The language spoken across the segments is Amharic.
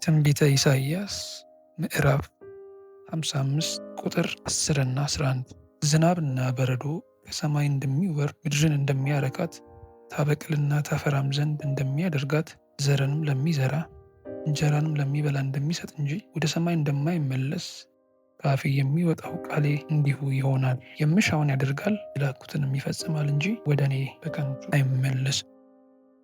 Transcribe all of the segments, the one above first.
ትንቢተ ኢሳይያስ ምዕራፍ 55 ቁጥር 10 እና 11 ዝናብና በረዶ ከሰማይ እንደሚወርድ ምድርን እንደሚያረካት ታበቅልና ታፈራም ዘንድ እንደሚያደርጋት ዘርንም ለሚዘራ እንጀራንም ለሚበላ እንደሚሰጥ እንጂ ወደ ሰማይ እንደማይመለስ ከአፌ የሚወጣው ቃሌ እንዲሁ ይሆናል። የምሻውን ያደርጋል፣ የላኩትንም ይፈጽማል እንጂ ወደ እኔ በከንቱ አይመለስም።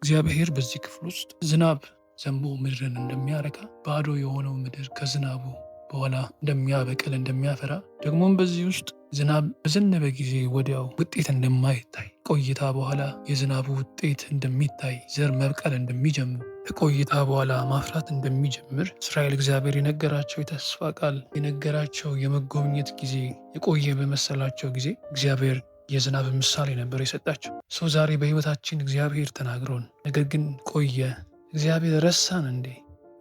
እግዚአብሔር በዚህ ክፍል ውስጥ ዝናብ ዘንቦ ምድርን እንደሚያረካ፣ ባዶ የሆነው ምድር ከዝናቡ በኋላ እንደሚያበቅል እንደሚያፈራ፣ ደግሞም በዚህ ውስጥ ዝናብ በዘነበ ጊዜ ወዲያው ውጤት እንደማይታይ፣ ቆይታ በኋላ የዝናቡ ውጤት እንደሚታይ፣ ዘር መብቀል እንደሚጀምር፣ ከቆይታ በኋላ ማፍራት እንደሚጀምር እስራኤል እግዚአብሔር የነገራቸው የተስፋ ቃል የነገራቸው የመጎብኘት ጊዜ የቆየ በመሰላቸው ጊዜ እግዚአብሔር የዝናብ ምሳሌ ነበር የሰጣቸው። ሰው ዛሬ በሕይወታችን እግዚአብሔር ተናግሮን ነገር ግን ቆየ፣ እግዚአብሔር ረሳን እንዴ፣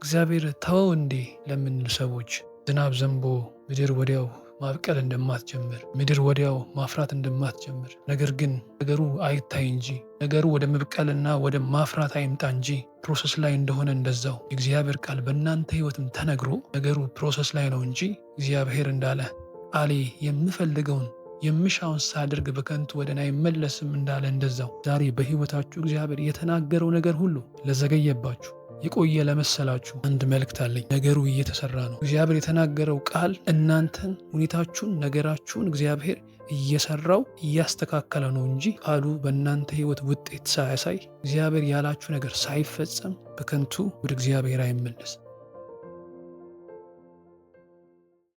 እግዚአብሔር ተወው እንዴ ለምንል ሰዎች ዝናብ ዘንቦ ምድር ወዲያው ማብቀል እንደማትጀምር፣ ምድር ወዲያው ማፍራት እንደማትጀምር፣ ነገር ግን ነገሩ አይታይ እንጂ ነገሩ ወደ መብቀልና ወደ ማፍራት አይምጣ እንጂ ፕሮሰስ ላይ እንደሆነ እንደዛው የእግዚአብሔር ቃል በእናንተ ሕይወትም ተነግሮ ነገሩ ፕሮሰስ ላይ ነው እንጂ እግዚአብሔር እንዳለ ቃሌ የምፈልገውን የምሻውን ሳደርግ በከንቱ ወደ እኔ አይመለስም እንዳለ እንደዛው ዛሬ በሕይወታችሁ እግዚአብሔር የተናገረው ነገር ሁሉ ለዘገየባችሁ የቆየ ለመሰላችሁ አንድ መልእክት አለኝ። ነገሩ እየተሰራ ነው። እግዚአብሔር የተናገረው ቃል እናንተን፣ ሁኔታችሁን፣ ነገራችሁን እግዚአብሔር እየሰራው እያስተካከለ ነው እንጂ ቃሉ በእናንተ ሕይወት ውጤት ሳያሳይ እግዚአብሔር ያላችሁ ነገር ሳይፈጸም በከንቱ ወደ እግዚአብሔር አይመለስም።